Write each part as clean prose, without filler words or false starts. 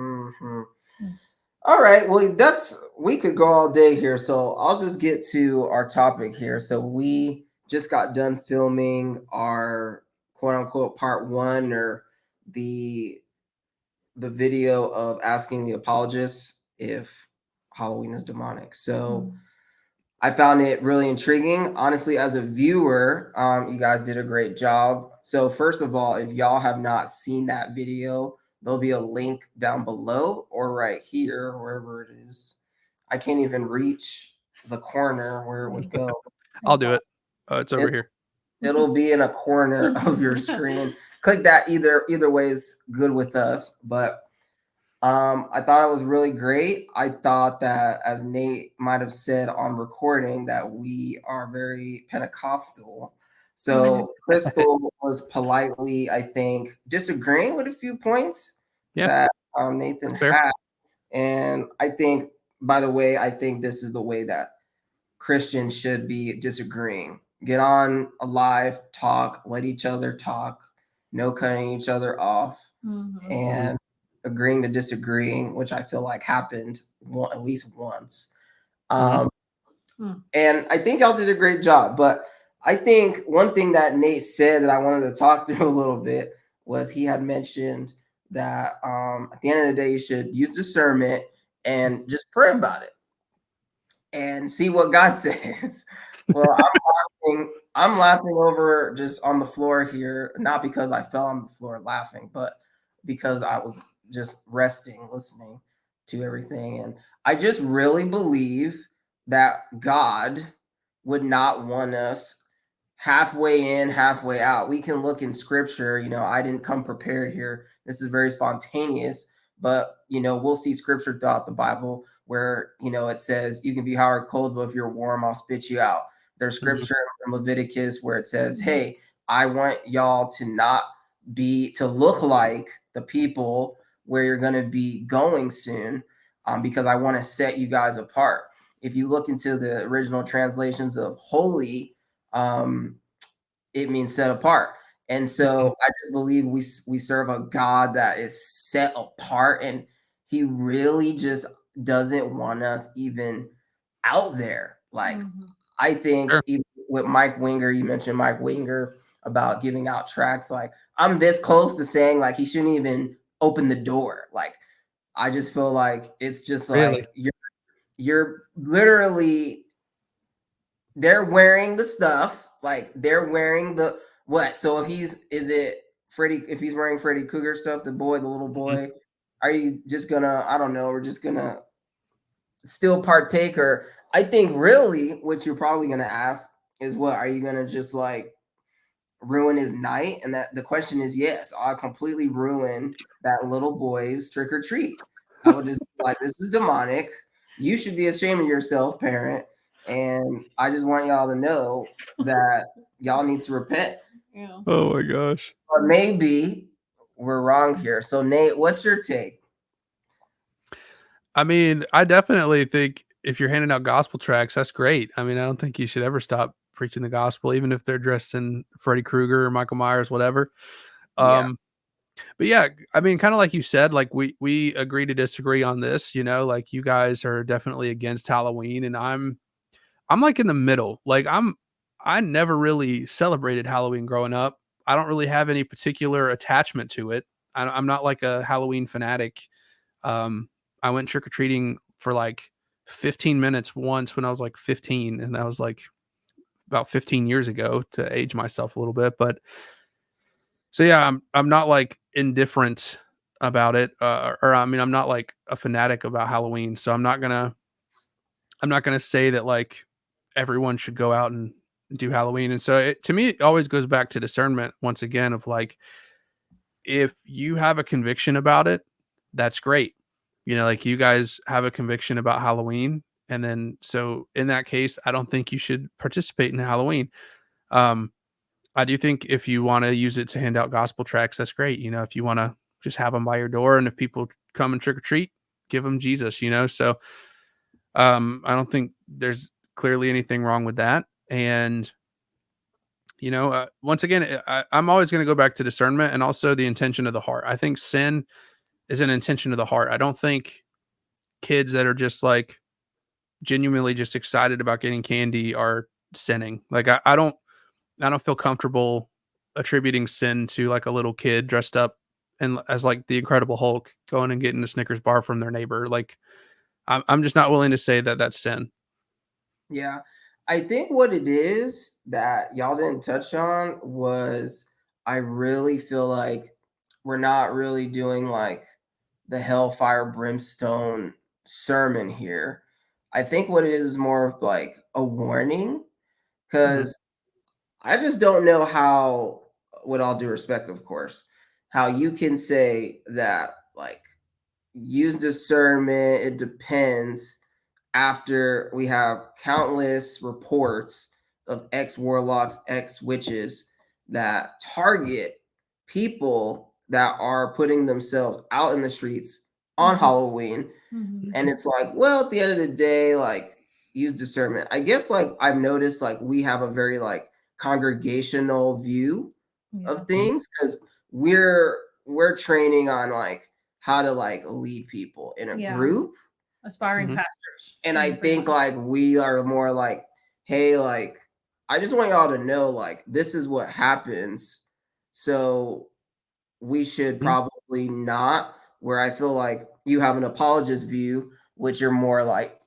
Mm-hmm. All right. Well, we could go all day here. So I'll just get to our topic here. So we just got done filming our quote unquote part one, or the the video of asking the apologists if Halloween is demonic. So I found it really intriguing. Honestly, as a viewer, you guys did a great job. So, first of all, if y'all have not seen that video, there'll be a link down below or right here, wherever it is. I can't even reach the corner where it would go. I'll do it. It's over It, here. it'll be in a corner of your screen. Click that. Either way is good with us. But I thought it was really great. I thought that, as Nate might have said on recording, that we are very Pentecostal. So Crystal was politely, I think, disagreeing with a few points Yeah, that Nathan fair. had. And I think, by the way, I think this is the way that Christians should be disagreeing. Get on a live, talk, let each other talk, no cutting each other off, and agreeing to disagreeing, which I feel like happened at least once. Mhm. Um, and I think y'all did a great job. But I think one thing that Nate said that I wanted to talk through a little bit was he had mentioned that at the end of the day, you should use discernment and just pray about it and see what God says. Well, I'm laughing over just on the floor here, not because I fell on the floor laughing, but because I was just resting, listening to everything. And I just really believe that God would not want us halfway in, halfway out. We can look in scripture, I didn't come prepared here. This is very spontaneous, but we'll see scripture throughout the Bible where it says you can be hot or cold, but if you're warm, I'll spit you out. There's Mhm. scripture in Leviticus where it says, hey, I want y'all to not to look like the people where you're going to be going soon, because I want to set you guys apart. If you look into the original translations of holy, um, it means set apart. And so I just believe we serve a God that is set apart, and he really just doesn't want us even out there. Like, I think Sure. even with Mike Winger, you mentioned Mike Winger about giving out tracks. Like, I'm this close to saying like he shouldn't even open the door. Like, I just feel like it's just Really? like you're literally, they're wearing the stuff, like they're wearing the what? So if he's is it Freddy, if he's wearing Freddy Cougar stuff, the little Mhm. boy, are you just gonna, I don't know, we're just gonna still partake? Or I think really what you're probably gonna ask is, what are you gonna just like ruin his night? And that the question is, yes, I'll completely ruin that little boy's trick or treat. I would just be like, this is demonic. You should be ashamed of yourself, parent. And I just want y'all to know that y'all need to repent. Oh my gosh. But maybe we're wrong here. So Nate, what's your take? I mean, I definitely think if you're handing out gospel tracks, that's great. I mean, I don't think you should ever stop preaching the gospel, even if they're dressed in Freddy Krueger or Michael Myers, whatever. Yeah. Um, but yeah, I mean, kind of like you said, like we agree to disagree on this. Like you guys are definitely against Halloween, and I'm like in the middle. Like I never really celebrated Halloween growing up. I don't really have any particular attachment to it. I'm not like a Halloween fanatic. Um, I went trick or treating for like 15 minutes once when I was like 15, and that was like about 15 years ago to age myself a little bit. But so yeah, I'm not like indifferent about it, or I mean, I'm not like a fanatic about Halloween. So I'm not gonna say that like everyone should go out and do Halloween. And so to me, it always goes back to discernment once again of like, if you have a conviction about it, that's great. Like you guys have a conviction about Halloween. And then, so in that case, I don't think you should participate in Halloween. Um, I do think if you want to use it to hand out gospel tracts, that's great. If you want to just have them by your door, and if people come and trick or treat, give them Jesus. So, I don't think there's clearly anything wrong with that. And, once again, I'm always going to go back to discernment and also the intention of the heart. I think sin is an intention of the heart. I don't think kids that are just like genuinely just excited about getting candy are sinning. Like I don't feel comfortable attributing sin to like a little kid dressed up and as like the Incredible Hulk going and getting a Snickers bar from their neighbor. Like I'm just not willing to say that that's sin. Yeah. I think what it is that y'all didn't touch on was I really feel like we're not really doing like the hellfire brimstone sermon here. I think what it is more of like a warning Mhm. because I just don't know how, with all due respect, of course, how you can say that like use discernment, it depends after we have countless reports of ex warlocks, ex witches that target people that are putting themselves out in the streets on Halloween. And it's like, well, at the end of the day, like use discernment. I guess like I've noticed like we have a very like congregational view of things because we're training on like how to like lead people in a group. Aspiring Mhm. pastors. And I think like we are more like, hey, like I just want y'all to know like this is what happens. So we should Mhm. probably not, where I feel like you have an apologist view, which you're more like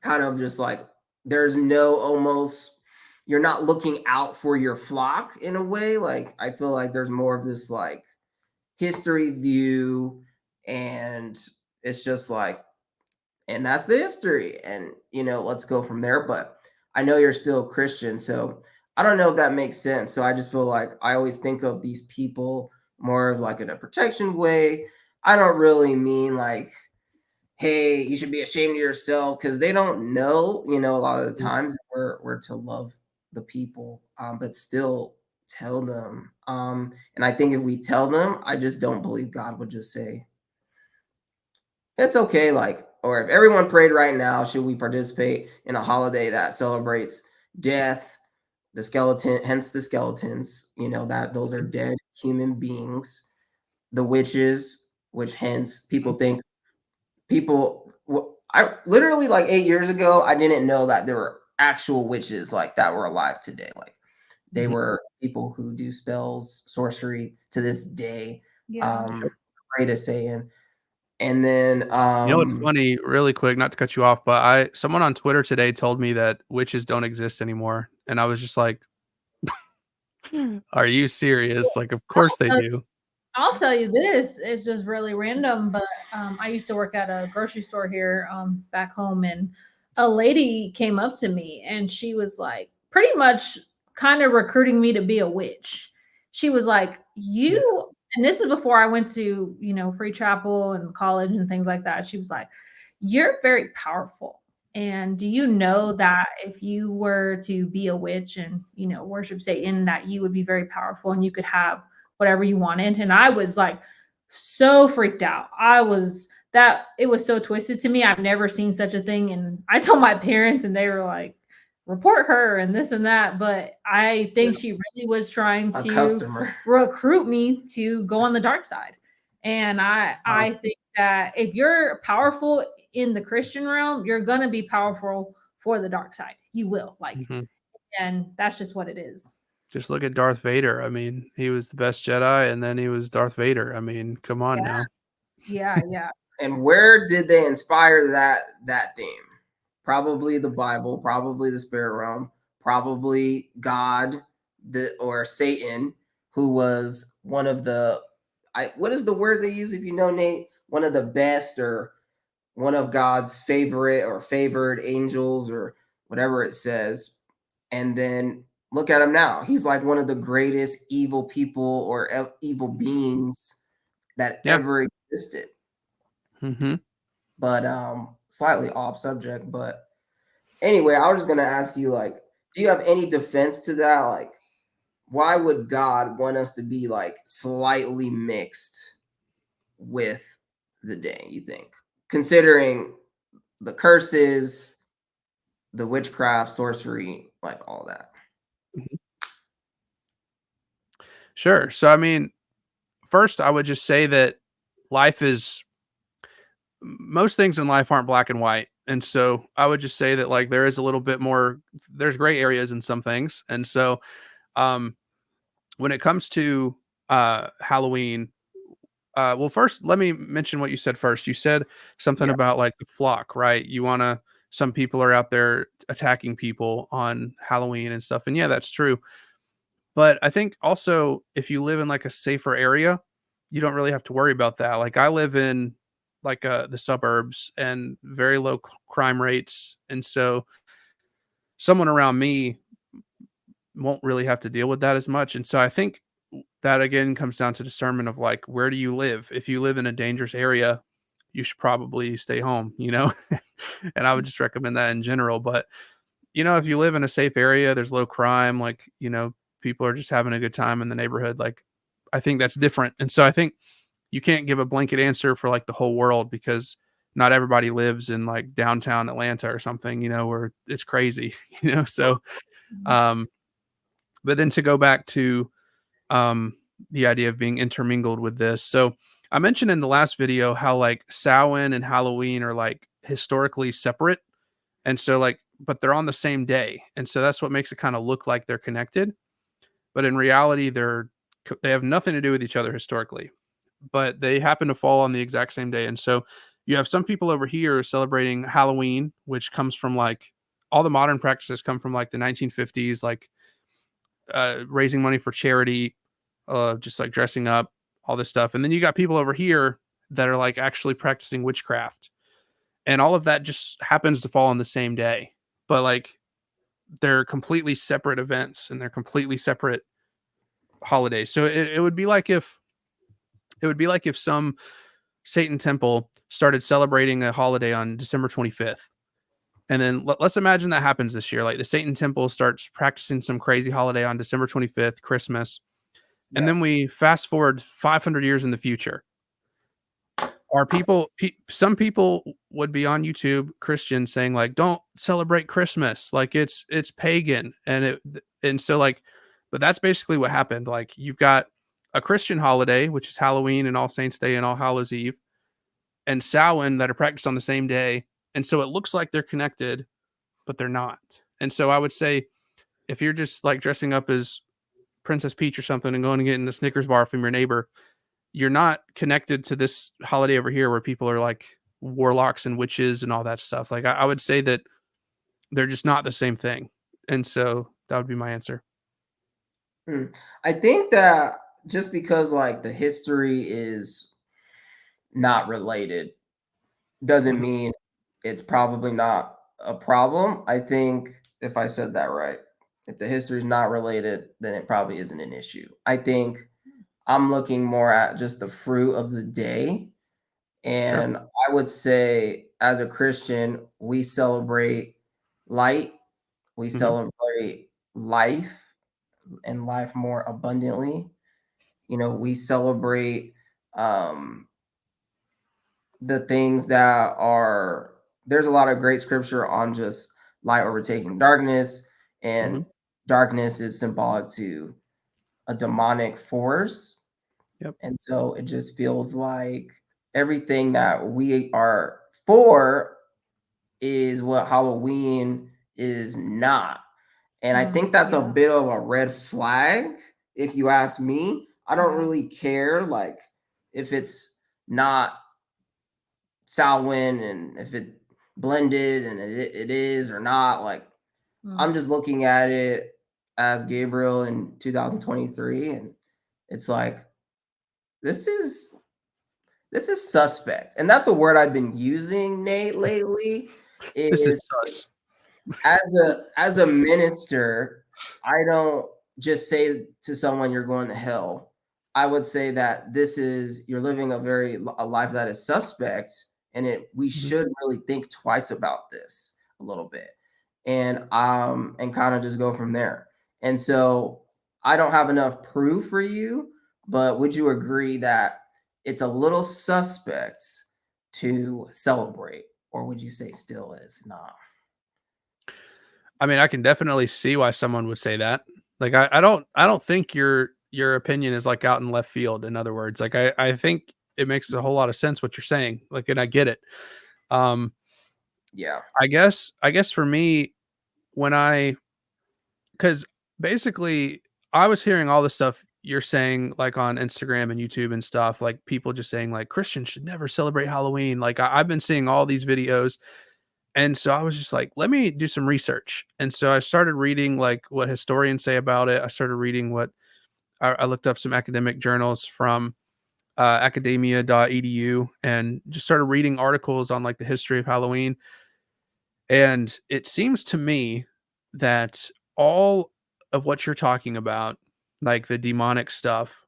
kind of just like there's no almost you're not looking out for your flock in a way. Like I feel like there's more of this like history view, and it's just like, and that's the history, and let's go from there. But I know you're still Christian, so I don't know if that makes sense. So I just feel like I always think of these people more of like in a protection way. I don't really mean like, hey, you should be ashamed of yourself, because they don't know. A lot of the times we're to love the people, but still tell them. And I think if we tell them, I just don't believe God would just say, it's okay, like, or if everyone prayed right now, should we participate in a holiday that celebrates death, the skeleton, hence the skeletons, that those are dead human beings, the witches, which hence people think people, I literally like 8 years ago, I didn't know that there were actual witches like that were alive today. Like they Mhm. were people who do spells, sorcery to this day. Yeah. Pray to Satan. And then You know what's funny, really quick, not to cut you off, but someone on Twitter today told me that witches don't exist anymore, and I was just like, "Are you serious? Like, of course they do." I'll tell you this, it's just really random, but I used to work at a grocery store here back home, and a lady came up to me and she was like, pretty much kind of recruiting me to be a witch. She was like, you, and this is before I went to, free chapel and college and things like that. She was like, you're very powerful. And do you know that if you were to be a witch and, worship Satan, that you would be very powerful and you could have whatever you wanted? And I was like so freaked out. It was so twisted to me. I've never seen such a thing. And I told my parents and they were like, report her and this and that. But I think she really was trying a to customer. recruit me to go on the dark side. And I think that if you're powerful in the Christian realm, you're gonna be powerful for the dark side. You will, like, Mhm. and that's just what it is. Just look at Darth Vader. I mean, he was the best Jedi, and then he was Darth Vader. I mean, come on Yeah, now. yeah. And where did they inspire that theme? Probably the Bible, probably the spirit realm, probably God, or Satan, who was one of the what is the word they use, if you know, Nate? One of the best, or one of God's favorite or favored angels, or whatever it says. And then look at him now. He's like one of the greatest evil people, or evil beings that Yeah. ever existed. Mhm. But slightly off subject. But anyway, I was just gonna ask you, like, do you have any defense to that? Like, why would God want us to be like slightly mixed with the day, you think? Considering the curses, the witchcraft, sorcery, like all that. Mhm. Sure. So, I mean, first, I would just say that life is, most things in life aren't black and white. And so I would just say that like there is a little bit more, there's gray areas in some things. And so um when it comes to Halloween, well, first let me mention what you said first. You said something Yeah. about like the flock, right? You want to, some people are out there attacking people on Halloween and stuff. And yeah, that's true. But I think also if you live in like a safer area, you don't really have to worry about that. Like I live in like the suburbs and very low crime rates, and so someone around me won't really have to deal with that as much. And so I think that again comes down to discernment of like, where do you live? If you live in a dangerous area, you should probably stay home, you know? And I would just recommend that in general. But, you know, if you live in a safe area, there's low crime, like, you know, people are just having a good time in the neighborhood. Like, I think that's different. And so I think you can't give a blanket answer for like the whole world because not everybody lives in like downtown Atlanta or something, you know, where it's crazy, you know? So, um, but then to go back to um, the idea of being intermingled with this. So I mentioned in the last video how like Samhain and Halloween are like historically separate. And so like, but they're on the same day. And so that's what makes it kind of look like they're connected. But in reality, they have nothing to do with each other historically, but they happen to fall on the exact same day. And so you have some people over here celebrating Halloween, which comes from like all the modern practices come from like the 1950s, like raising money for charity, just like dressing up, all this stuff. And then you got people over here that are like actually practicing witchcraft. And all of that just happens to fall on the same day. But like they're completely separate events and they're completely separate holidays. So it would be like if some Satan temple started celebrating a holiday on December 25th. And then let's imagine that happens this year. Like the Satan temple starts practicing some crazy holiday on December 25th, Christmas. And Yeah. then we fast forward 500 years in the future. Some people would be on YouTube, Christians, saying like, don't celebrate Christmas. Like it's pagan. And so like, but that's basically what happened. Like you've got a Christian holiday, which is Halloween and All Saints Day and All Hallows Eve, and Samhain that are practiced on the same day. And so it looks like they're connected, but they're not. And so I would say if you're just like dressing up as Princess Peach or something and going and getting a Snickers bar from your neighbor, you're not connected to this holiday over here where people are like warlocks and witches and all that stuff. Like I would say that they're just not the same thing. And so that would be my answer. I think that just because like the history is not related doesn't mean it's probably not a problem. I think if I said that right, if the history is not related, then it probably isn't an issue. I think I'm looking more at just the fruit of the day. And Sure. I would say, as a Christian, we celebrate light, we Mm-hmm. celebrate life and life more abundantly. You know, we celebrate um, the things that are, there's a lot of great scripture on just light overtaking darkness, Mm-hmm. and darkness is symbolic to a demonic force. Yep. And so it just feels like everything that we are for is what Halloween is not. And I think that's a bit of a red flag, if you ask me. I don't really care, like, if it's not Samhain and if it blended and it is or not. Like, I'm just looking at it as Gabriel in 2023, and it's like, this is suspect. And that's a word I've been using, Nate, lately. This is Is sus. as a minister, I don't just say to someone you're going to hell. I would say that this is, you're living a life that is suspect, and we Mm-hmm. should really think twice about this a little bit, and kind of just go from there. And so I don't have enough proof for you, but would you agree that it's a little suspect to celebrate, or would you say still is not? I mean, I can definitely see why someone would say that. Like I don't think your opinion is like out in left field. In other words, like I think it makes a whole lot of sense what you're saying. Like, and I get it. Yeah. I guess for me, because basically I was hearing all the stuff you're saying, like on Instagram and YouTube and stuff, like people just saying like Christians should never celebrate Halloween. Like I've been seeing all these videos. And so I was just like, let me do some research. And so I started reading like what historians say about it. I started reading I looked up some academic journals from academia.edu and just started reading articles on like the history of Halloween. And it seems to me that all of what you're talking about, like the demonic stuff,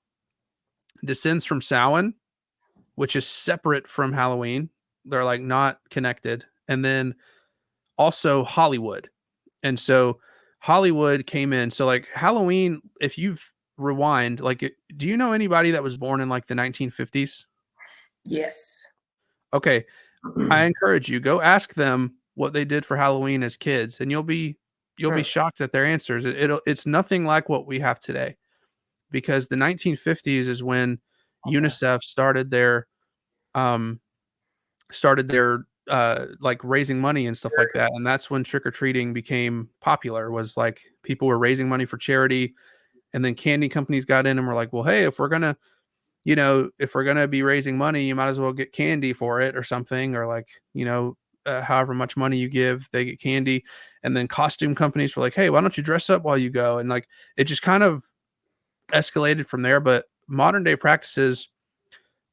descends from Samhain, which is separate from Halloween. They're like not connected. And then also Hollywood. And so Hollywood came in. So like Halloween, if you've rewind, like, do you know anybody that was born in like the 1950s? Yes. Okay. I encourage you, go ask them what they did for Halloween as kids, and you'll be shocked at their answers. It's nothing like what we have today, because the 1950s is when UNICEF um started their like raising money and stuff like that, and that's when trick or treating became popular. Was like people were raising money for charity, and then candy companies got in and were like, well, hey, if we're gonna be raising money, you might as well get candy for it or something, or like, however much money you give, they get candy. And then costume companies were like, hey, why don't you dress up while you go? And like, it just kind of escalated from there. But modern day practices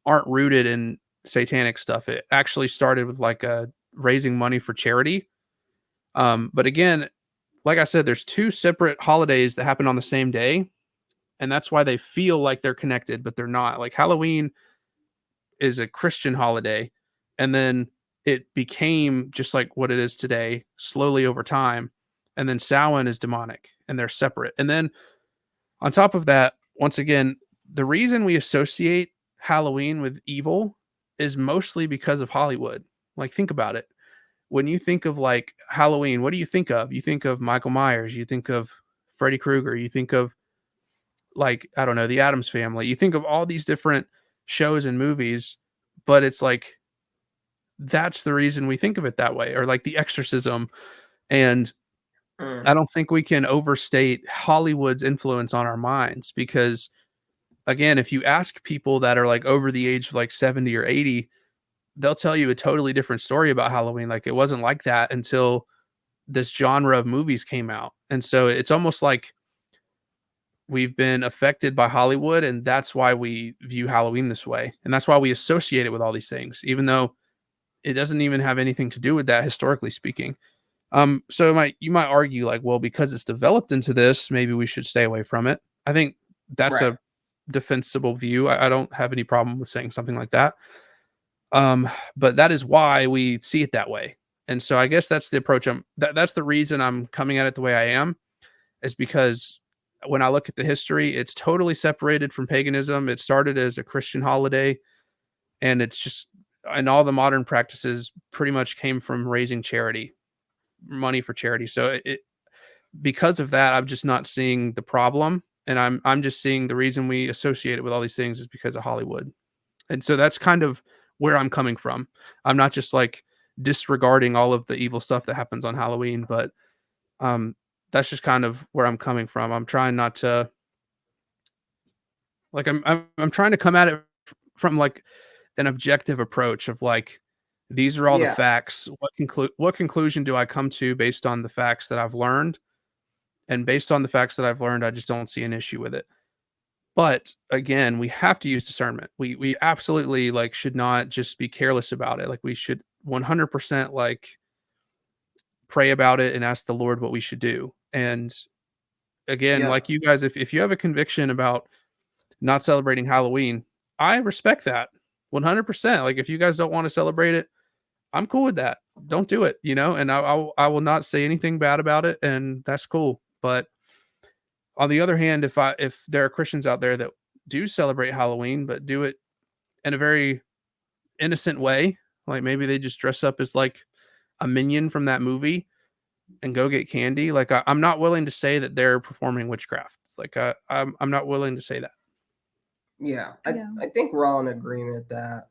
aren't rooted in satanic stuff. It actually started with like raising money for charity. But again, like I said, there's two separate holidays that happen on the same day. And that's why they feel like they're connected, but they're not. Like Halloween is a Christian holiday, and then it became just like what it is today, slowly over time. And then Samhain is demonic, and they're separate. And then on top of that, once again, the reason we associate Halloween with evil is mostly because of Hollywood. Like, think about it. When you think of like Halloween, what do you think of? You think of Michael Myers, you think of Freddy Krueger, you think of, like, I don't know, the Addams Family. You think of all these different shows and movies, but it's like that's the reason we think of it that way, or like The Exorcism. And I don't think we can overstate Hollywood's influence on our minds, because again, if you ask people that are like over the age of like 70 or 80, they'll tell you a totally different story about Halloween. Like, it wasn't like that until this genre of movies came out. And so it's almost like we've been affected by Hollywood, and that's why we view Halloween this way. And that's why we associate it with all these things, even though it doesn't even have anything to do with that, historically speaking. So you might argue like, well, because it's developed into this, maybe we should stay away from it. I think that's Right. a defensible view. I don't have any problem with saying something like that. But that is why we see it that way. And so I guess that's the approach. That's the reason I'm coming at it the way I am, is because when I look at the history, it's totally separated from paganism. It started as a Christian holiday, and it's just, and all the modern practices pretty much came from raising money for charity. So because of that, I'm just not seeing the problem, and I'm just seeing the reason we associate it with all these things is because of Hollywood. And so that's kind of where I'm coming from. I'm not just like disregarding all of the evil stuff that happens on Halloween, but that's just kind of where I'm coming from. I'm trying not to, like, I'm trying to come at it from like an objective approach of like, these are all the Yeah. facts. What conclusion do I come to based on the facts that I've learned? And based on the facts that I've learned, I just don't see an issue with it. But again, we have to use discernment. We absolutely like should not just be careless about it. Like, we should 100% like pray about it and ask the Lord what we should do. And again, Yeah. like you guys, if you have a conviction about not celebrating Halloween, I respect that 100%. Like, if you guys don't want to celebrate it, I'm cool with that. Don't do it, and I will not say anything bad about it, and that's cool. But on the other hand, if there are Christians out there that do celebrate Halloween, but do it in a very innocent way, like maybe they just dress up as like a minion from that movie and go get candy, like I'm not willing to say that they're performing witchcraft. Like I'm not willing to say that. Yeah, Yeah. I think we're all in agreement that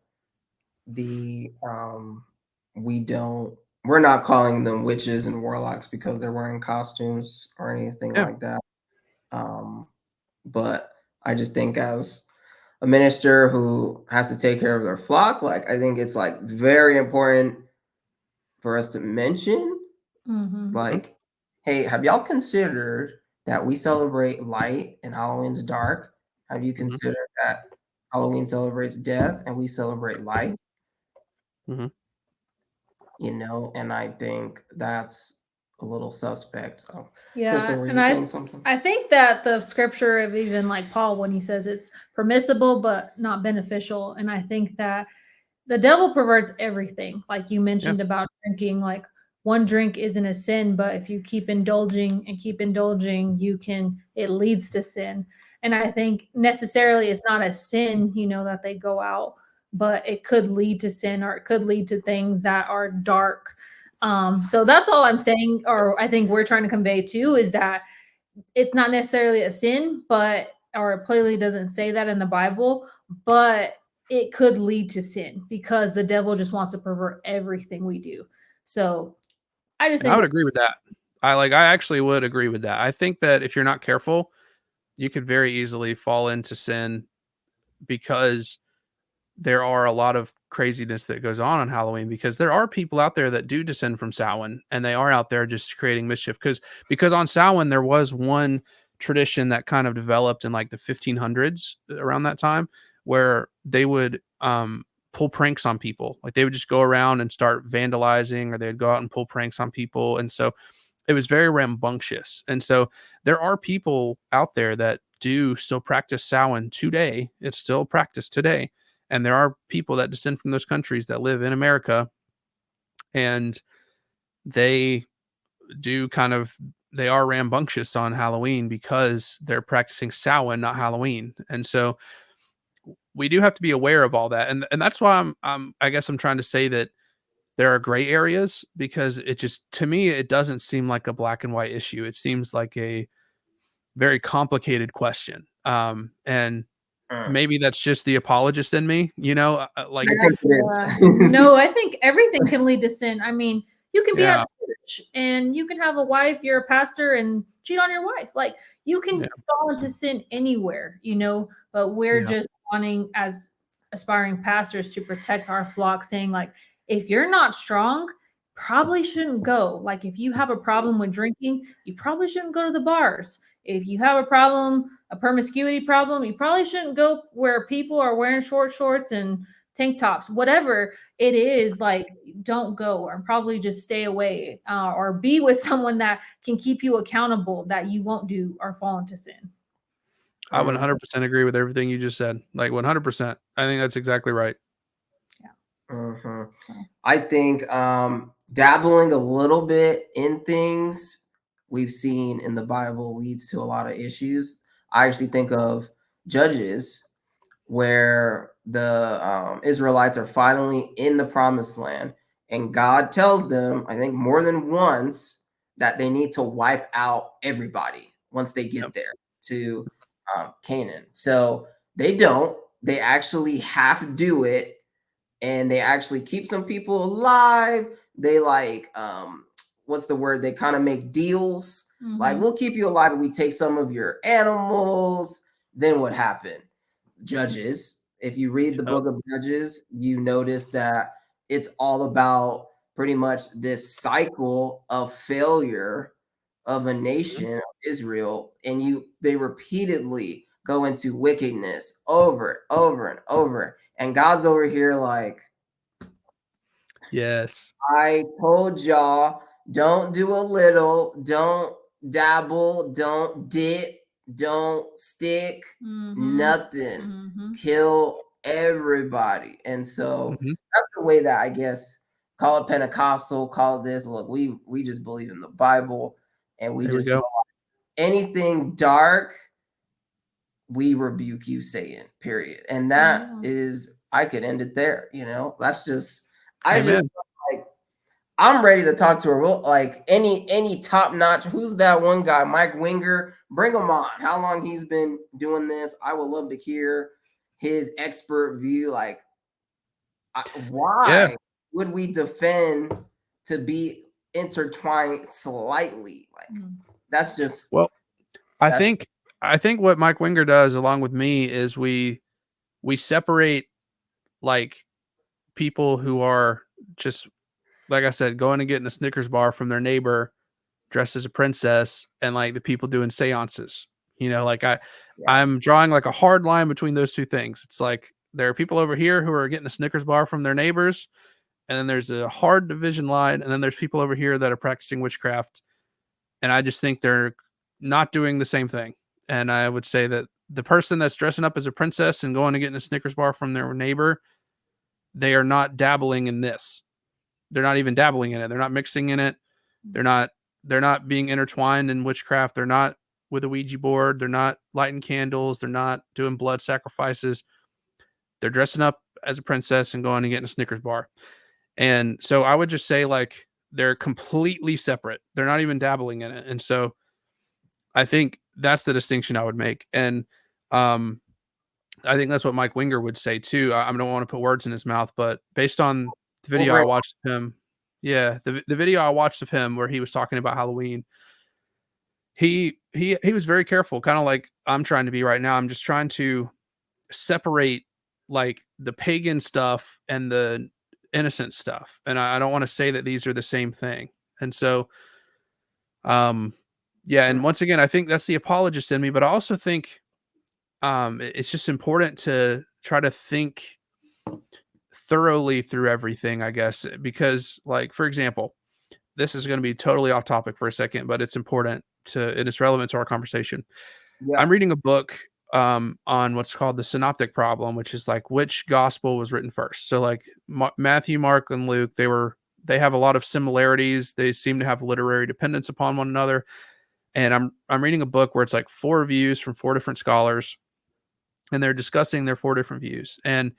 we're not calling them witches and warlocks because they're wearing costumes or anything Yeah. like that. But I just think as a minister who has to take care of their flock, like I think it's like very important for us to mention, Mm-hmm. like, hey, have y'all considered that we celebrate light and Halloween's dark? Have you Mhm. considered that Halloween celebrates death and we celebrate life? Mhm. And I think that's a little suspect. Oh, Yeah, Kristen, were and you saying something? I think that the scripture of even like Paul when he says it's permissible but not beneficial, and I think that the devil perverts everything. Like you Yeah. mentioned about drinking, like one drink isn't a sin, but if you keep indulging and keep indulging, it leads to sin. And I think necessarily it's not a sin, that they go out, but it could lead to sin or it could lead to things that are dark. So that's all I'm saying, or I think we're trying to convey too, is that it's not necessarily a sin, but or it plainly doesn't say that in the Bible, but it could lead to sin because the devil just wants to pervert everything we do. So I just And I think would agree with that. I actually would agree with that. I think that if you're not careful, you could very easily fall into sin because there are a lot of craziness that goes on Halloween because there are people out there that do descend from Samhain and they are out there just creating mischief because on Samhain there was one tradition that kind of developed in like the 1500s around that time where they would pull pranks on people. Like they would just go around and start vandalizing or they'd go out and pull pranks on people. And so it was very rambunctious. And so there are people out there that do still practice Samhain today. It's still practiced today. And there are people that descend from those countries that live in America and they do they are rambunctious on Halloween because they're practicing Samhain, not Halloween. And so we do have to be aware of all that. And that's why I guess I'm trying to say that there are gray areas because it just to me it doesn't seem like a black and white issue. It seems like a very complicated question. And Mm. maybe that's just the apologist in me, like I think it yeah. is. No, I think everything can lead to sin. I mean, you can be at yeah, church and you can have a wife, you're a pastor and cheat on your wife. Like you can yeah, fall into sin anywhere, but we're yeah. just wanting as aspiring pastors to protect our flock, saying like, if you're not strong, probably shouldn't go. Like if you have a problem with drinking, you probably shouldn't go to the bars. If you have a promiscuity problem, you probably shouldn't go where people are wearing short shorts and tank tops, whatever it is. Like, don't go or probably just stay away or be with someone that can keep you accountable that you won't do or fall into sin. I 100% agree with everything you just said. Like 100%. I think that's exactly right. Mhm. I think dabbling a little bit in things we've seen in the Bible leads to a lot of issues. I actually think of Judges, where the Israelites are finally in the promised land, and God tells them, I think more than once, that they need to wipe out everybody once they Yep. get there to Canaan. So they don't. They actually half do it and they actually keep some people alive. They like what's the word? They kind of make deals. Like we'll keep you alive if we take some of your animals. Then what happened? Judges. If you read the Yep. book of Judges, you notice that it's all about pretty much this cycle of failure of a Mhm. nation of Israel, and they repeatedly go into wickedness over and over and over. And God's over here like, Yes. I told y'all, don't do a little, don't dabble, don't dip, don't stick, nothing. Kill everybody. And so Mhm. that's the way that I guess call it Pentecostal, call it this. Look, we just believe in the Bible and we There we just know go. anything dark, we rebuke you, Satan, period. And that is I could end it there, That's just I just Amen. like I'm ready to talk to a real like any top notch. Who's that one guy, Mike Winger? Bring him on. How long he's been doing this? I would love to hear his expert view. Like, Yeah. why would we defend to be intertwined slightly? Like, that's just Well, I think what Mike Winger does along with me is we separate like people who are just, like I said, going and getting a Snickers bar from their neighbor dressed as a princess, and like the people doing seances. You know, like I'm drawing like a hard line between those two things. It's like there are people over here who are getting a Snickers bar from their neighbors, and then there's a hard division line, and then there's people over here that are practicing witchcraft. And I just think they're not doing the same thing. And I would say that the person that's dressing up as a princess and going and getting a Snickers bar from their neighbor, they are not dabbling in this. They're not even dabbling in it. They're not mixing in it. They're not being intertwined in witchcraft. They're not with a Ouija board. They're not lighting candles. They're not doing blood sacrifices. They're dressing up as a princess and going and getting a Snickers bar. And so I would just say like they're completely separate. They're not even dabbling in it. And so I think that's the distinction I would make. And I think that's what Mike Winger would say too. I don't want to put words in his mouth, but based on the video I watched of him, the video I watched of him where he was talking about Halloween, he was very careful, kind of like I'm trying to be right now. I'm just trying to separate like the pagan stuff and the innocent stuff, and I don't want to say that these are the same thing. And so, and once again, I think that's the apologist in me, but I also think it's just important to try to think thoroughly through everything, I guess, because like, for example, this is going to be totally off topic for a second, but it's important and it's relevant to our conversation. Yeah. I'm reading a book on what's called the synoptic problem, which is like which gospel was written first. So like Matthew, Mark, and Luke, they have a lot of similarities. They seem to have literary dependence upon one another. And I'm reading a book where it's like 4 views from 4 different scholars, and they're discussing their 4 different views. And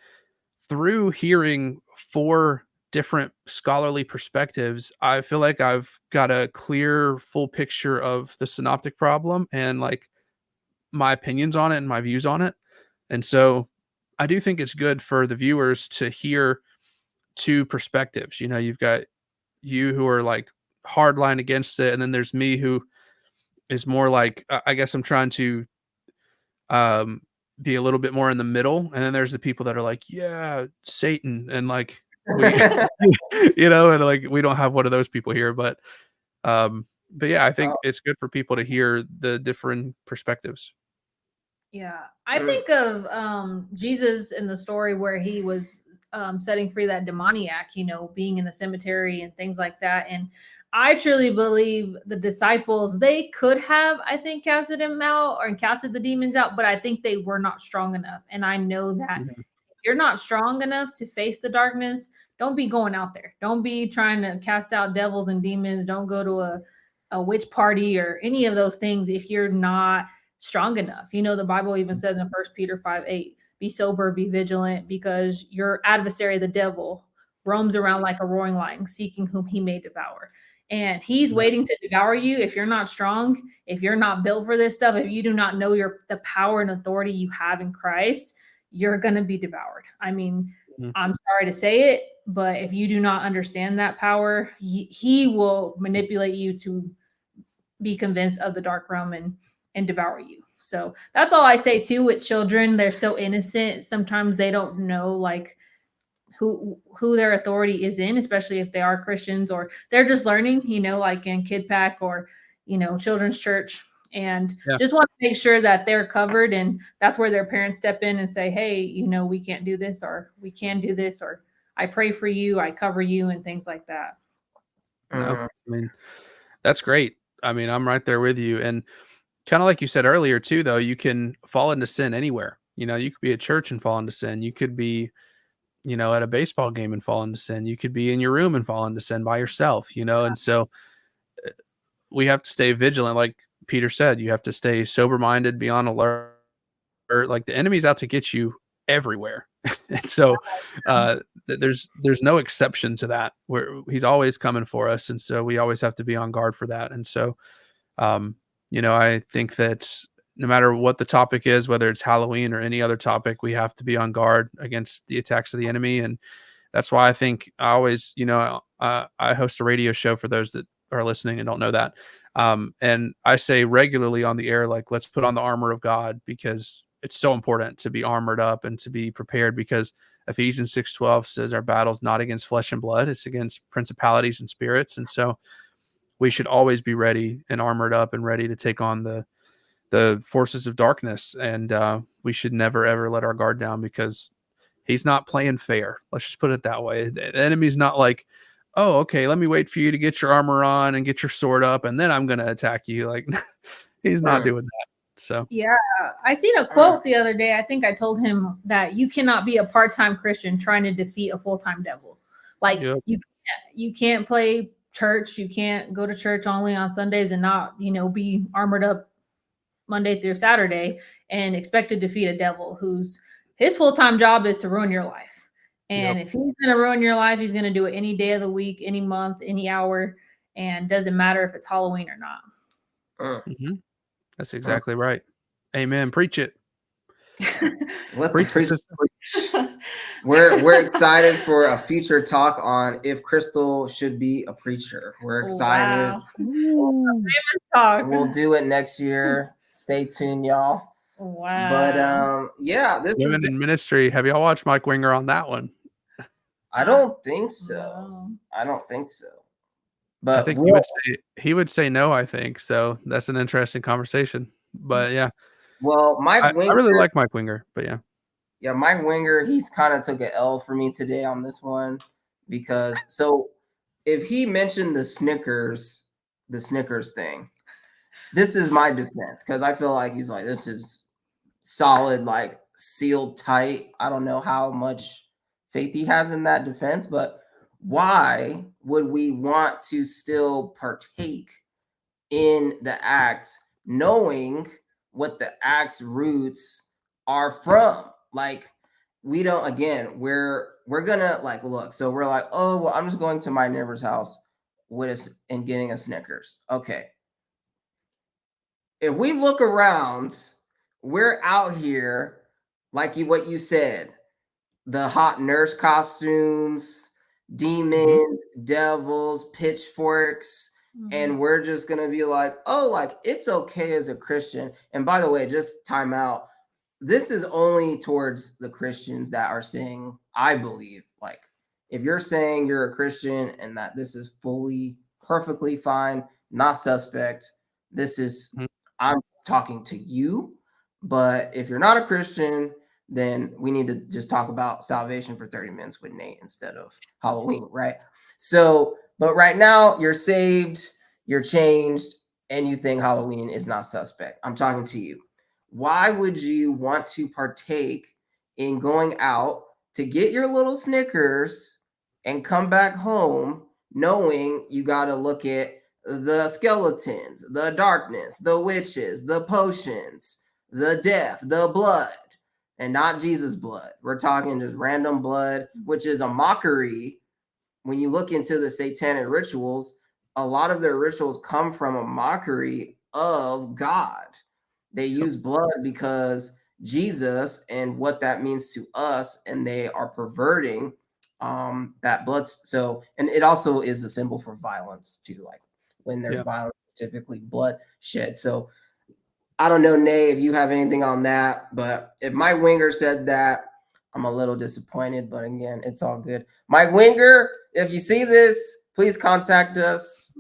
through hearing 4 different scholarly perspectives, I feel like I've got a clear, full picture of the synoptic problem and like my opinions on it and my views on it. And so I do think it's good for the viewers to hear 2 perspectives. You know, you've got you who are like hardline against it, and then there's me who is more like I guess I'm trying to be a little bit more in the middle, and then there's the people that are like, yeah, Satan, and like we and like we don't have one of those people here, but yeah, I think it's good for people to hear the different perspectives. Yeah, I think of Jesus in the story where he was setting free that demoniac, being in the cemetery and things like that. And I truly believe the disciples, they could have, I think, casted him out or casted the demons out, but I think they were not strong enough. And I know that if you're not strong enough to face the darkness, don't be going out there. Don't be trying to cast out devils and demons. Don't go to a witch party or any of those things if you're not strong enough. The Bible even says in 1 Peter 5:8, be sober, be vigilant, because your adversary, the devil, roams around like a roaring lion, seeking whom he may devour. And he's waiting to devour you. If you're not strong, if you're not built for this stuff, if you do not know the power and authority you have in Christ, you're going to be devoured. I mean, I'm sorry to say it, but if you do not understand that power, he will manipulate you to be convinced of the dark realm and devour you. So that's all I say too with children. They're so innocent. Sometimes they don't know like who their authority is in, especially if they are Christians or they're just learning, like in Kid Pack or, children's church, and just want to make sure that they're covered. And that's where their parents step in and say, hey, we can't do this, or we can do this, or I pray for you, I cover you, and things like that. No, I mean, that's great. I mean, I'm right there with you. And kind of like you said earlier too, though, you can fall into sin anywhere. You could be at church and fall into sin. You could be, at a baseball game and fall into sin. You could be in your room and fall into sin by yourself, and so we have to stay vigilant. Like Peter said, you have to stay sober minded, be on alert. Like the enemy's out to get you everywhere. And so there's no exception to that, where he's always coming for us. And so we always have to be on guard for that. And so, I think that no matter what the topic is, whether it's Halloween or any other topic, we have to be on guard against the attacks of the enemy. And that's why I think I always, I host a radio show for those that are listening and don't know that. And I say regularly on the air, like, let's put on the armor of God, because it's so important to be armored up and to be prepared, because Ephesians 6:12 says our battle's not against flesh and blood, it's against principalities and spirits. And so we should always be ready and armored up and ready to take on the forces of darkness. And we should never, ever let our guard down, because he's not playing fair. Let's just put it that way. The enemy's not like, oh, okay, let me wait for you to get your armor on and get your sword up, and then I'm going to attack you. Like, he's not doing that. So yeah, I seen a quote the other day. I think I told him that you cannot be a part-time Christian trying to defeat a full-time devil. Like, you can't play church. You can't go to church only on Sundays and not, be armored up Monday through Saturday and expect to defeat a devil whose his full-time job is to ruin your life. And if he's going to ruin your life, he's going to do it any day of the week, any month, any hour, and doesn't matter if it's Halloween or not. That's exactly right. Amen. Preach it. Let the preacher preach. We're excited for a future talk on if Crystal should be a preacher. We're excited. Wow. We'll do it next year. Stay tuned, y'all. Wow. But yeah, this Women in Ministry. Have y'all watched Mike Winger on that one? I don't think so. No. I don't think so. But I think he would say no, I think. So that's an interesting conversation. But yeah. Well, I really like Mike Winger, but yeah. Yeah, Mike Winger, he's kind of took an L for me today on this one, because so if he mentioned the Snickers thing, this is my defense, because I feel like he's like, this is solid, like sealed tight. I don't know how much faith he has in that defense, but why would we want to still partake in the act knowing what the act's roots are from? Like, we don't, again, we're gonna like look, so we're like, oh well, I'm just going to my neighbor's house and getting a Snickers. Okay, if we look around, we're out here, like what you said, the hot nurse costumes, demons, devils, pitchforks, and we're just gonna be like, oh, like, it's okay as a Christian. And by the way, just time out, this is only towards the Christians that are saying, I believe, like, if you're saying you're a Christian and that this is fully, perfectly fine, not suspect, this is, I'm talking to you. But if you're not a Christian, then we need to just talk about salvation for 30 minutes with Nate instead of Halloween, right? So, but right now you're saved, you're changed, and you think Halloween is not suspect. I'm talking to you. Why would you want to partake in going out to get your little Snickers and come back home knowing you got to look at the skeletons, the darkness, the witches, the potions, the death, the blood, and not Jesus' blood? We're talking just random blood, which is a mockery. When you look into the satanic rituals, a lot of their rituals come from a mockery of God. They use blood because Jesus and what that means to us, and they are perverting that blood. So, and it also is a symbol for violence too. Like, when there's violence, typically blood shed. So I don't know, Nay, if you have anything on that, but if Mike Winger said that, I'm a little disappointed, but again, it's all good. Mike Winger, if you see this, please contact us.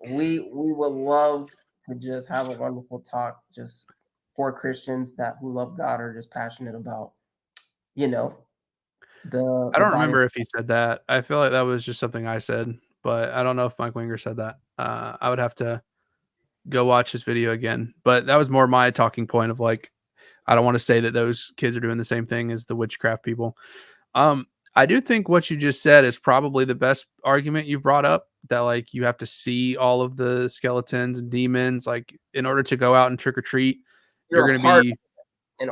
We would love to just have a wonderful talk, just for Christians who love God or just passionate about, I don't remember if he said that. I feel like that was just something I said, but I don't know if Mike Winger said that. I would have to go watch his video again, but that was more my talking point of like, I don't want to say that those kids are doing the same thing as the witchcraft people. I do think what you just said is probably the best argument you've brought up, that like you have to see all of the skeletons and demons, like in order to go out and trick or treat, you're going to be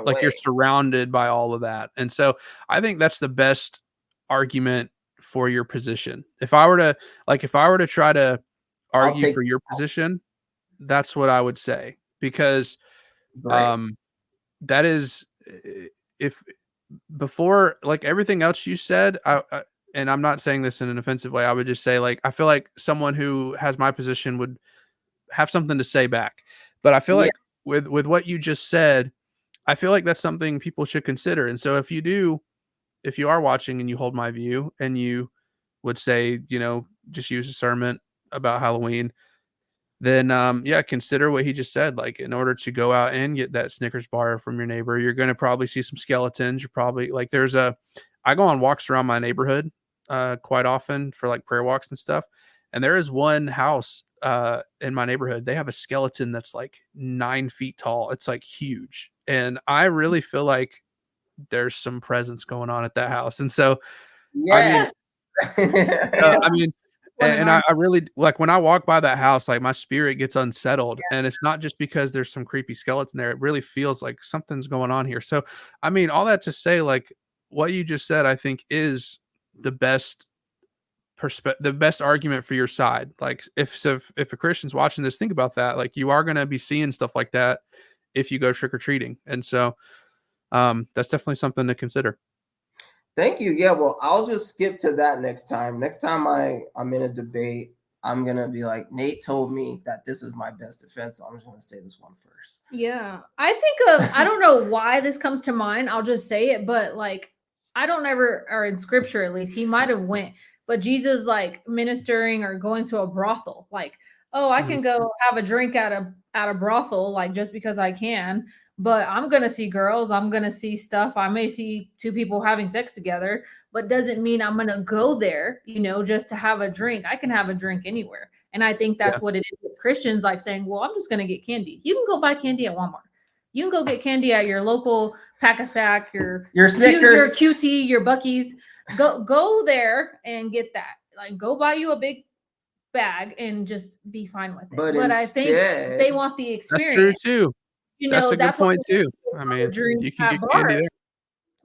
like, you're surrounded by all of that. And so I think that's the best argument for your position. If I were to try to argue for your position, that's what I would say, because Right. That is, if before like everything else you said, and I'm not saying this in an offensive way, I would just say like I feel like someone who has my position would have something to say back. But I feel Yeah. like with what you just said, I feel like that's something people should consider. And so if you are watching and you hold my view and you would say, just use discernment about Halloween, then yeah, consider what he just said. Like in order to go out and get that Snickers bar from your neighbor, you're gonna probably see some skeletons. You're probably like I go on walks around my neighborhood quite often for like prayer walks and stuff. And there is one house in my neighborhood. They have a skeleton that's like 9 feet tall. It's like huge. And I really feel like there's some presence going on at that house. And so I mean, Yes. I mean, and I really like when I walk by that house, like my spirit gets unsettled, and it's not just because there's some creepy skeleton there. It really feels like something's going on here. So, I mean, all that to say, like what you just said, I think is the best the best argument for your side. Like if a Christian's watching this, think about that. Like you are going to be seeing stuff like that if you go trick or treating, and so that's definitely something to consider. Thank you. Yeah, well, I'll just skip to that next time. Next time I'm in a debate, I'm gonna be like, Nate told me that this is my best defense, so I'm just gonna say this one first. Yeah. I think I don't know why this comes to mind. I'll just say it, but like I don't ever, or in scripture at least, he might have went, but Jesus like ministering or going to a brothel, like, oh, I Mhm. can go have a drink at a brothel, like just because I can, but I'm gonna see girls, I'm gonna see stuff. I may see two people having sex together, but doesn't mean I'm gonna go there, just to have a drink. I can have a drink anywhere. And I think Yeah. that's what it is with Christians, like saying, well, I'm just going to get candy. You can go buy candy at Walmart. You can go get candy at your local Pack-a-Sack, your Snickers, your QT, your Bucky's. Go there and get that. Like, go buy you a big bag and just be fine with it. but I think instead, they want the That's true experience. too. That's a good That's why point too. people I go to mean, drink you can at get candy bars, there.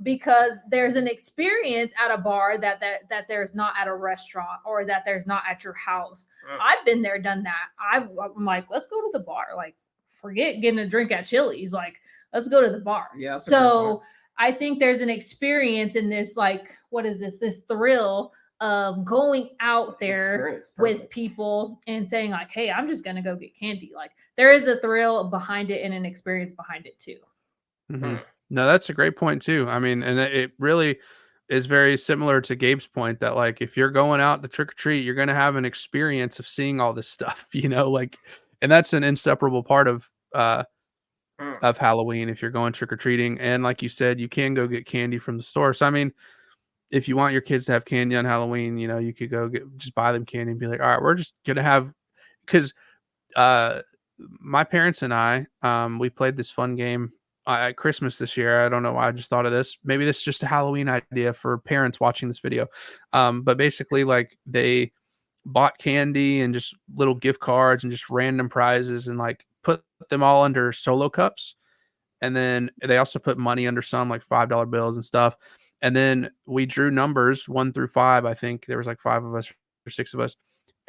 because there's an experience at a bar that there's not at a restaurant, or that there's not at your house. I've been there, done that. I'm like, let's go to the bar. Like, forget getting a drink at Chili's. Like, let's go to the bar. Yeah. So I think there's an experience in this, like, what is this? This thrill of going out there with people and saying like, hey, I'm just gonna go get candy. Like, there is a thrill behind it and an experience behind it too. Mhm. No, that's a great point too. I mean, and it really is very similar to Gabe's point that like if you're going out to trick or treat, you're going to have an experience of seeing all this stuff, like, and that's an inseparable part of Halloween if you're going trick or treating. And like you said, you can go get candy from the store. So I mean, if you want your kids to have candy on Halloween, you could go just buy them candy and be like, all right, we're just gonna have because uh my parents and I, we played this fun game at Christmas this year. I don't know why I just thought of this. Maybe this is just a Halloween idea for parents watching this video. But basically, like they bought candy and just little gift cards and just random prizes and like put them all under solo cups. And then they also put money under some like $5 bills and stuff. And then we drew numbers 1 through 5. I think there was like 5 of us or 6 of us.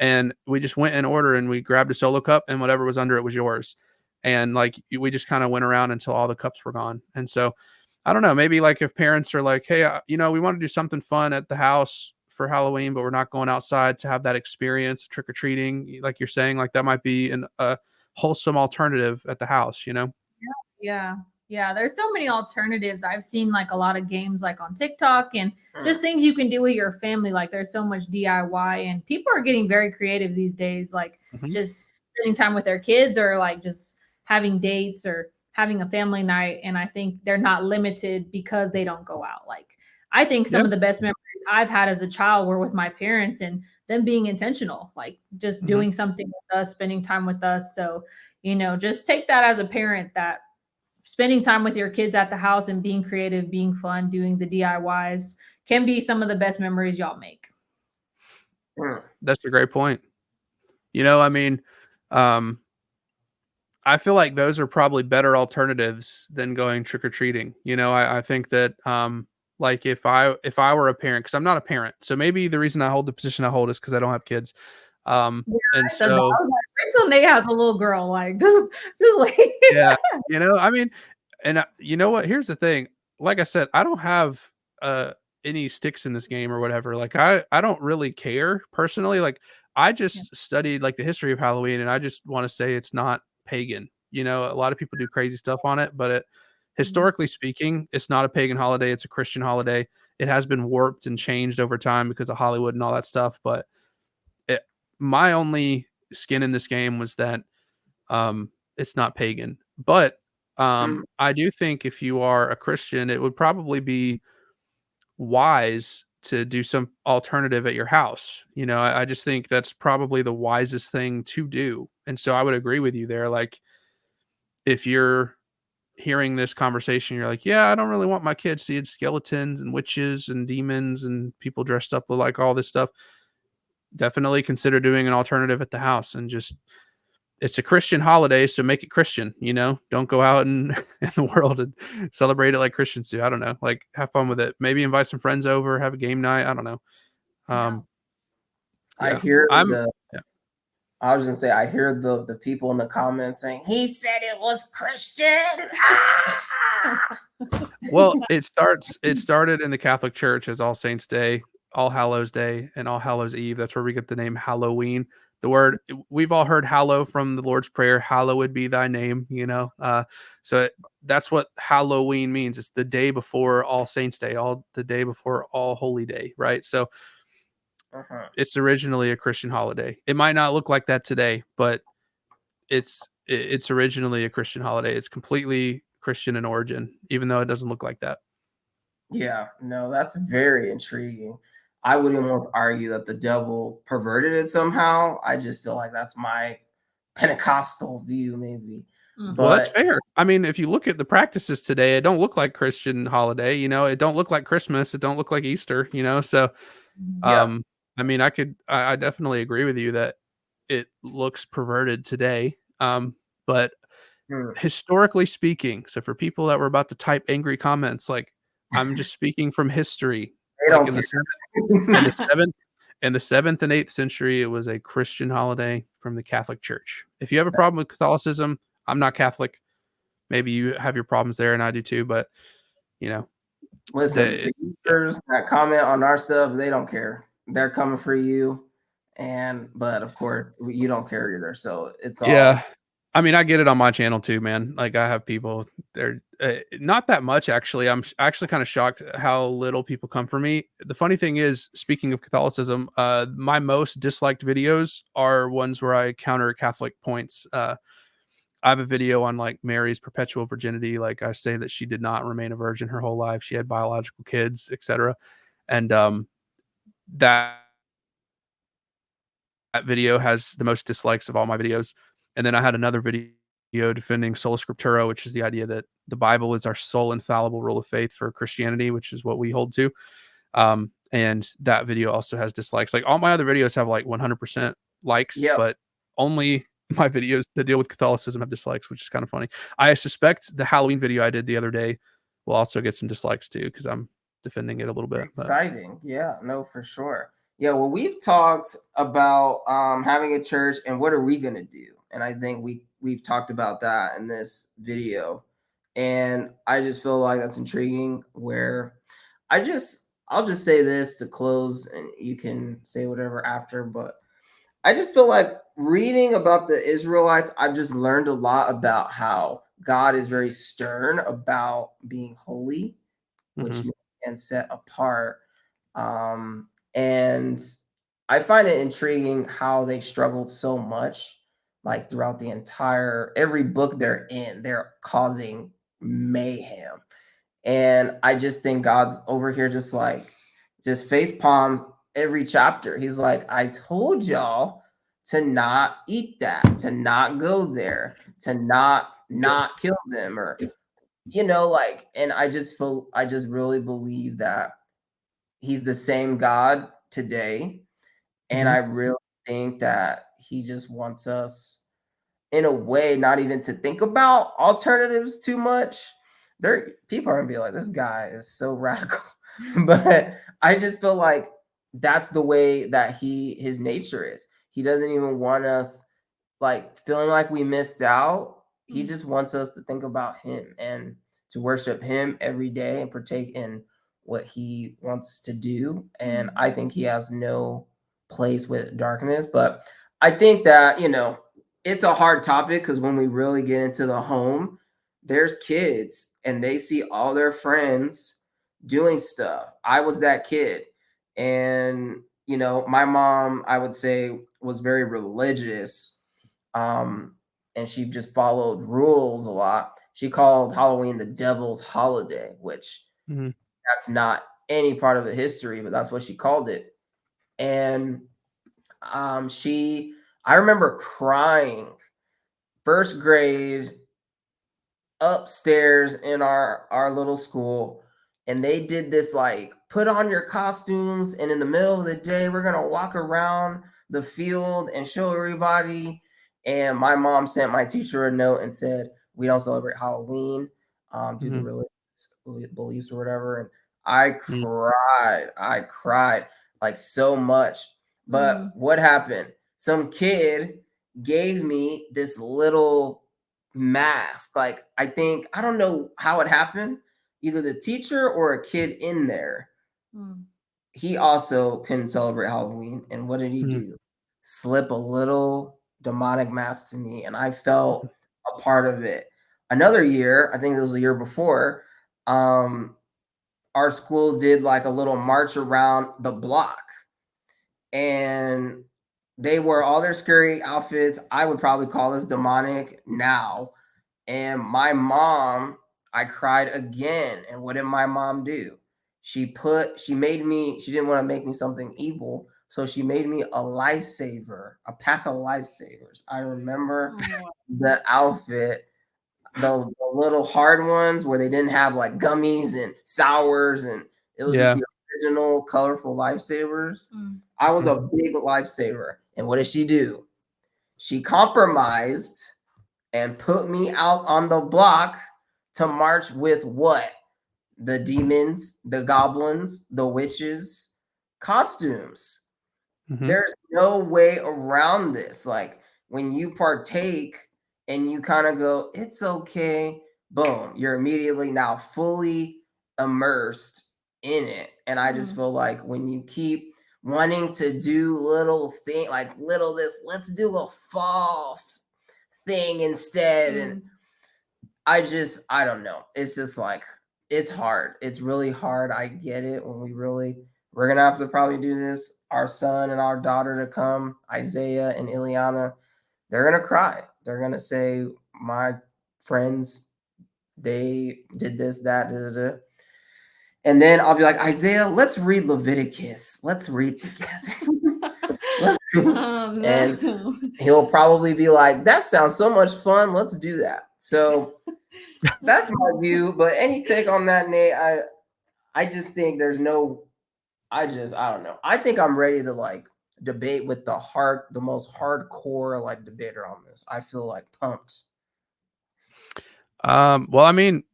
And we just went in order and we grabbed a solo cup and whatever was under it was yours. And like we just kind of went around until all the cups were gone. And so I don't know, maybe like if parents are like, hey, we want to do something fun at the house for Halloween, but we're not going outside to have that experience, trick or treating, like you're saying, like that might be a wholesome alternative at the house. Yeah. Yeah. There's so many alternatives. I've seen like a lot of games like on TikTok and just things you can do with your family. Like, there's so much DIY and people are getting very creative these days, like Mhm. just spending time with their kids, or like just having dates or having a family night. And I think they're not limited because they don't go out. Like, I think some Yeah. of the best memories I've had as a child were with my parents and them being intentional, like just Mhm. doing something with us, spending time with us. So, just take that as a parent, that spending time with your kids at the house and being creative, being fun, doing the DIYs can be some of the best memories y'all make. That's a great point. I mean, um, I feel like those are probably better alternatives than going trick or treating. I think that like if I were a parent, because I'm not a parent, so maybe the reason I hold the position I hold is because I don't have kids. Yeah, And I said that. so I was like, until Nate has a little girl. Like, just wait. Yeah, I mean, and you know what? Here's the thing. Like I said, I don't have any sticks in this game or whatever. Like I don't really care personally. Like I just studied like the history of Halloween, and I just want to say it's not pagan. A lot of people do crazy stuff on it, but historically speaking, it's not a pagan holiday. It's a Christian holiday. It has been warped and changed over time because of Hollywood and all that stuff. But my only skin in this game was that it's not pagan. But I do think if you are a Christian, it would probably be wise to do some alternative at your house. I just think that's probably the wisest thing to do. And so I would agree with you there. Like, if you're hearing this conversation, you're like, yeah, I don't really want my kids seeing skeletons and witches and demons and people dressed up with like all this stuff. Definitely consider doing an alternative at the house, and just, it's a Christian holiday, so make it Christian, don't go out in the world and celebrate it like Christians do. I don't know, like, have fun with it. Maybe invite some friends over, have a game night. I don't know. I Yeah. hear Yeah. I was gonna say, I hear the people in the comments saying he said it was Christian. Well, it started in the Catholic Church as All Saints Day, All Hallows Day, and All Hallows Eve. That's where we get the name Halloween. The word, we've all heard hallow from the Lord's Prayer, hallowed be thy name, so that's what Halloween means. It's the day before All Saints Day, the day before All Holy Day, right? So it's originally a Christian holiday. It might not look like that today, but it's originally a Christian holiday. It's completely Christian in origin, even though it doesn't look like that. Yeah, no, that's very intriguing. I would almost argue that the devil perverted it somehow. I just feel like that's my Pentecostal view, maybe. Well, that's fair. I mean, if you look at the practices today, it don't look like Christian holiday. It don't look like Christmas. It don't look like Easter. So, I mean, I definitely agree with you that it looks perverted today. But historically speaking, so for people that were about to type angry comments, like, I'm just speaking from history. Like in the 7th and 8th century, it was a Christian holiday from the Catholic Church. If you have a problem with Catholicism, I'm not Catholic. Maybe you have your problems there, and I do too. But listen, the users that comment on our stuff, they don't care. They're coming for you, but of course, you don't care either. So it's all. Yeah. I mean, I get it on my channel too, man. Like, I have people, they're not that much, actually. I'm actually kind of shocked how little people come for me. The funny thing is, speaking of Catholicism, my most disliked videos are ones where I counter Catholic points. I have a video on like Mary's perpetual virginity. Like, I say that she did not remain a virgin her whole life. She had biological kids, etc. And that video has the most dislikes of all my videos. And then I had another video defending sola scriptura, which is the idea that the Bible is our sole infallible rule of faith for Christianity, which is what we hold to. And that video also has dislikes. Like, all my other videos have like 100% likes, but only my videos that deal with Catholicism have dislikes, which is kind of funny. I suspect the Halloween video I did the other day will also get some dislikes too, because I'm defending it a little bit. Exciting. Yeah, no, for sure. Yeah, well, we've talked about having a church and what are we going to do? And I think we've talked about that in this video. And I just feel like that's intriguing, where I'll just say this to close, and you can say whatever after, but I just feel like reading about the Israelites, I've just learned a lot about how God is very stern about being holy, which and set apart. And I find it intriguing how they struggled so much, like throughout the every book they're in, they're causing mayhem. And I just think God's over here just face palms every chapter. He's like, I told y'all to not eat that, to not go there, to not kill them, or and I just really believe that he's the same God today. And I really think that he just wants us, in a way, not even to think about alternatives too much. People are gonna be like, this guy is so radical. But I just feel like that's the way that his nature is. He doesn't even want us like feeling like we missed out. He Mm. just wants us to think about him and to worship him every day and partake in what he wants to do. And I think he has no place with darkness. But I think that, it's a hard topic because when we really get into the home, there's kids and they see all their friends doing stuff. I was that kid. And, my mom, I would say, was very religious. And she just followed rules a lot. She called Halloween the devil's holiday, which Mhm. that's not any part of the history, but that's what she called it. And I remember crying first grade upstairs in our little school, and they did this like put on your costumes, and in the middle of the day we're gonna walk around the field and show everybody. And my mom sent my teacher a note and said we don't celebrate Halloween due to Mhm. religious beliefs or whatever. And I Mm. cried like so much. But what happened, some kid gave me this little mask. Like, I don't know how it happened. Either the teacher or a kid in there. He also couldn't celebrate Halloween. And what did he Mm. do? Slip a little demonic mask to me, and I felt a part of it. Another year, I think it was the year before, our school did like a little march around the block. And they wore all their scary outfits. I would probably call this demonic now. And my mom, I cried again. And what did my mom do? She didn't want to make me something evil. So she made me a lifesaver, a pack of lifesavers. I remember the outfit, the little hard ones where they didn't have like gummies and sours, and it was just Yeah. the original colorful lifesavers. I was a big lifesaver. And what did she do? She compromised and put me out on the block to march with what? The demons, the goblins, the witches costumes. Mhm. There's no way around this. Like when you partake and you kind of go, it's okay, boom, you're immediately now fully immersed in it. And I just feel like when you keep wanting to do little thing like little this, let's do a fall thing instead. And I don't know. It's just like it's hard. It's really hard. I get it. We're gonna have to probably do this. Our son and our daughter to come, Isaiah and Ileana, they're gonna cry. They're gonna say, my friends, they did this, that, da, da, da. And then I'll be like, Isaiah, let's read Leviticus. Let's read together. And he'll probably be like, that sounds so much fun. Let's do that. So that's my view. But any take on that, Nate? I just think there's no. I don't know. I think I'm ready to like debate with the most hardcore like debater on this. I feel like pumped. Well, I mean,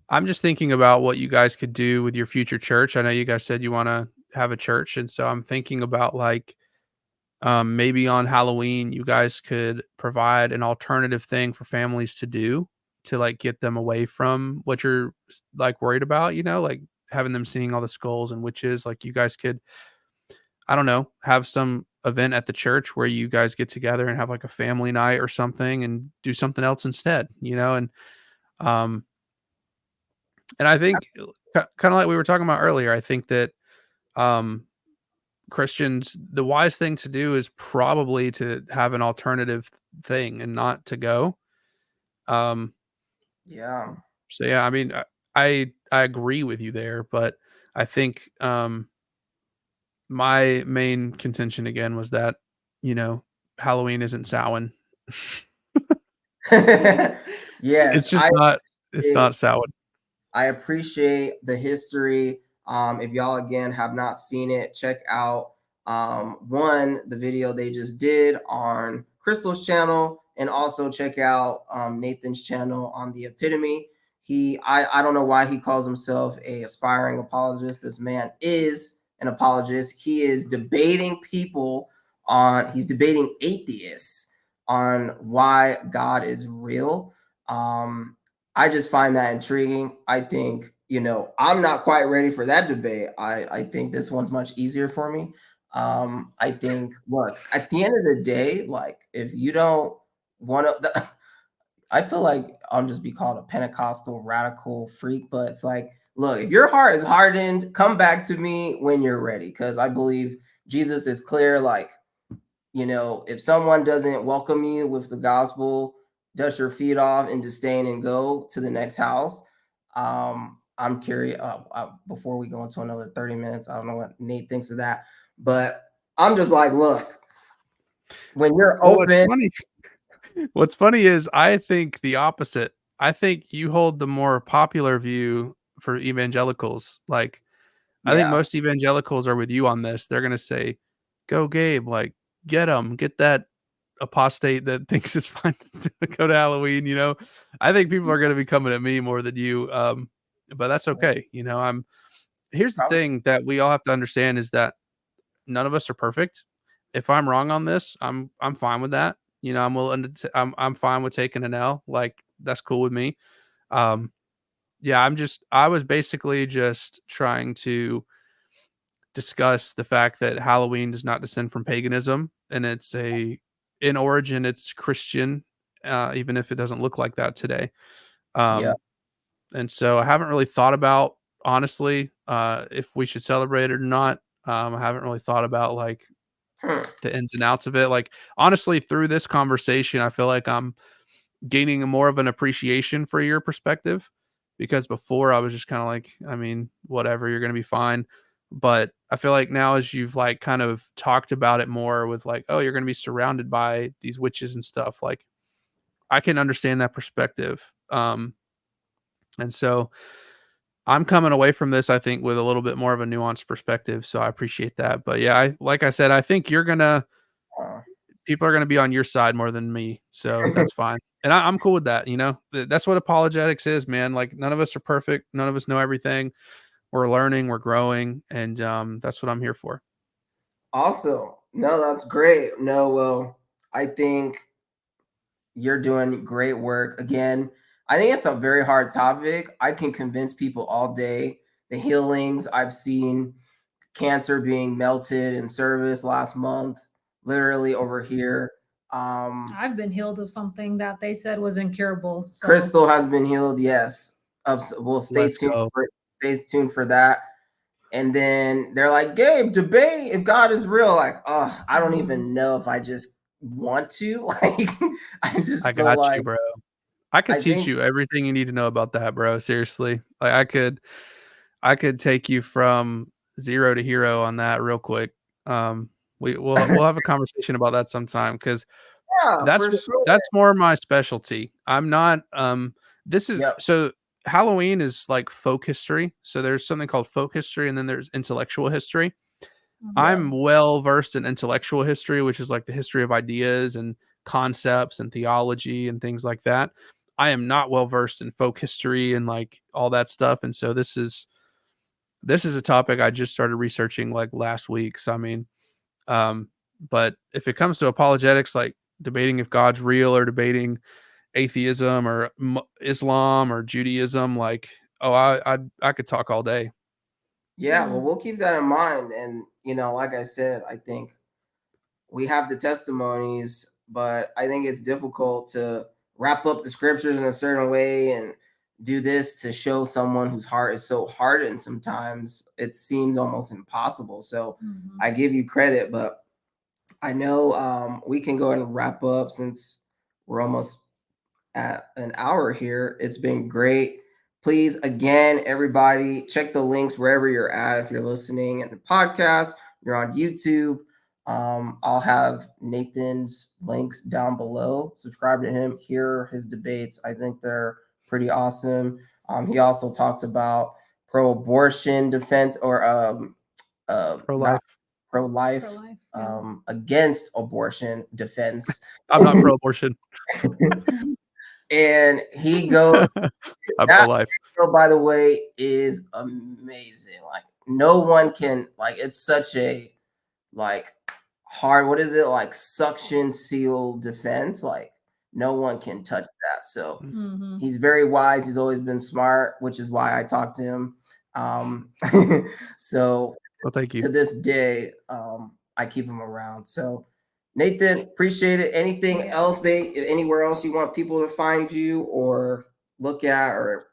I'm just thinking about what you guys could do with your future church. I know you guys said you want to have a church, and so I'm thinking about like maybe on Halloween you guys could provide an alternative thing for families to do to like get them away from what you're like worried about, like having them seeing all the skulls and witches. Like you guys could, I don't know, have some event at the church where you guys get together and have like a family night or something and do something else instead, um and I think kind of like we were talking about earlier, I think that um Christians, the wise thing to do is probably to have an alternative thing and not to go. Um, Yeah. so yeah, I mean, I agree with you there, but I think my main contention again was that you know Halloween isn't Samhain. It's Yes, just not. It's not Samhain. I appreciate the history. If y'all again have not seen it, check out the video they just did on Crystal's channel, and also check out Nathan's channel on the Epitome. I don't know why he calls himself a aspiring apologist. This man is an apologist. He is debating people he's debating atheists on why God is real. I just find that intriguing. I think, I'm not quite ready for that debate. I think this one's much easier for me. I think, look, at the end of the day, like, if you don't want to, I feel like I'll just be called a Pentecostal radical freak, but it's like, look, if your heart is hardened, come back to me when you're ready. Because I believe Jesus is clear. Like, if someone doesn't welcome you with the gospel, dust your feet off in disdain and go to the next house. I'm curious. Before we go into another 30 minutes, I don't know what Nate thinks of that, but I'm just like, look, when you're open. What's funny is I think the opposite. I think you hold the more popular view for evangelicals. Like, I think Yeah, most evangelicals are with you on this. They're going to say, go Gabe, like, get that apostate that thinks it's fine to go to Halloween. I think people are going to be coming at me more than you. But that's okay. Here's the probably. thing that we all have to understand is that none of us are perfect. If I'm wrong on this, I'm fine with that. I'm willing to. I'm fine with taking an L. Like, that's cool with me. Yeah, I was basically just trying to discuss the fact that Halloween does not descend from paganism, and in origin it's Christian, even if it doesn't look like that today. Yeah. And so I haven't really thought about, honestly, if we should celebrate it or not. I haven't really thought about like the ins and outs of it. Like, honestly, through this conversation, I feel like I'm gaining more of an appreciation for your perspective, because before I was just kind of like, I mean, whatever, you're going to be fine. But I feel like now, as you've like kind of talked about it more with like, oh, you're going to be surrounded by these witches and stuff, like, I can understand that perspective. And so I'm coming away from this, I think, with a little bit more of a nuanced perspective. So I appreciate that. But yeah, like I said, I think Uh, people are going to be on your side more than me. So that's fine. And I'm cool with that. That's what apologetics is, man. Like, none of us are perfect. None of us know everything. We're learning, we're growing. And that's what I'm here for. Also, no, that's great. No, well, I think you're doing great work. Again, I think it's a very hard topic. I can convince people all day. The healings I've seen, cancer being melted in service last month, literally over here. I've been healed of something that they said was incurable. So. Crystal has been healed. Yes. We'll stay Let's tuned. go. Stay tuned for that. And then they're like, Gabe, debate if God is real. Like, oh, I don't even know if I just want to. Like, I feel got you, like bro. I could I teach think, you everything you need to know about that, bro. Seriously. Like, I could take you from zero to hero on that real quick. We'll have a conversation about that sometime, because yeah, that's for sure. that's more my specialty. I'm not this is Yep. so Halloween is like folk history. So there's something called folk history, and then there's intellectual history. I'm well versed in intellectual history, which is like the history of ideas and concepts and theology and things like that. I am not well versed in folk history and like all that stuff. And so this is a topic I just started researching like last week. So I mean, but if it comes to apologetics, like debating if God's real, or debating atheism or Islam or Judaism, like, oh, I could talk all day. Yeah, well, we'll keep that in mind. And, like I said, I think we have the testimonies, but I think it's difficult to wrap up the scriptures in a certain way and do this to show someone whose heart is so hardened. Sometimes it seems almost impossible. So I give you credit, but I know we can go ahead and wrap up since we're almost at an hour here. It's been great. Please, again, everybody, check the links wherever you're at. If you're listening in the podcast, you're on YouTube. I'll have Nathan's links down below. Subscribe to him, hear his debates. I think they're pretty awesome. He also talks about pro-abortion defense, or Pro-life. pro-life, against abortion defense. I'm not pro-abortion. And he goes, I'm that pro-life. video, by the way, is amazing. Like, no one can, like, it's such a like hard, what is it, like suction seal defense. Like no one can touch that. So Mhm. he's very wise. He's always been smart, which is why I talked to him. So Well, thank you. to this day, I keep him around. So Nathan, appreciate it. Anything else anywhere else you want people to find you or look at? Or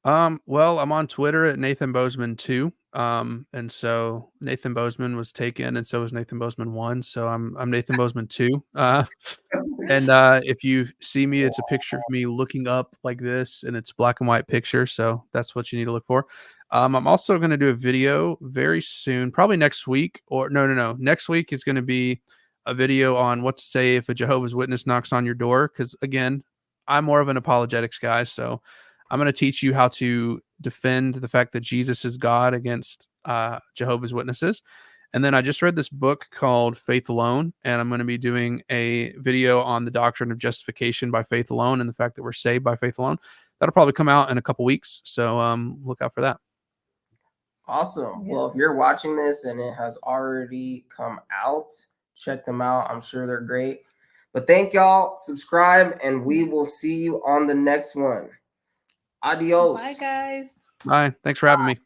Well, I'm on Twitter at Nathan Bozeman 2. And so Nathan Bozeman was taken, and so was Nathan Bozeman 1. So I'm Nathan Bozeman 2. And if you see me, it's a picture of me looking up like this, and it's black and white picture. So that's what you need to look for. I'm also going to do a video very soon, probably next week, or no. Next week is going to be a video on what to say if a Jehovah's Witness knocks on your door. Because again, I'm more of an apologetics guy, so I'm going to teach you how to defend the fact that Jesus is God against Jehovah's Witnesses. And then I just read this book called Faith Alone, and I'm going to be doing a video on the doctrine of justification by faith alone and the fact that we're saved by faith alone. That'll probably come out in a couple weeks, so look out for that. Awesome. Yeah. Well, if you're watching this and it has already come out, check them out. I'm sure they're great. But thank y'all. Subscribe, and we will see you on the next one. Adios. Bye, guys. Bye. Thanks for having me.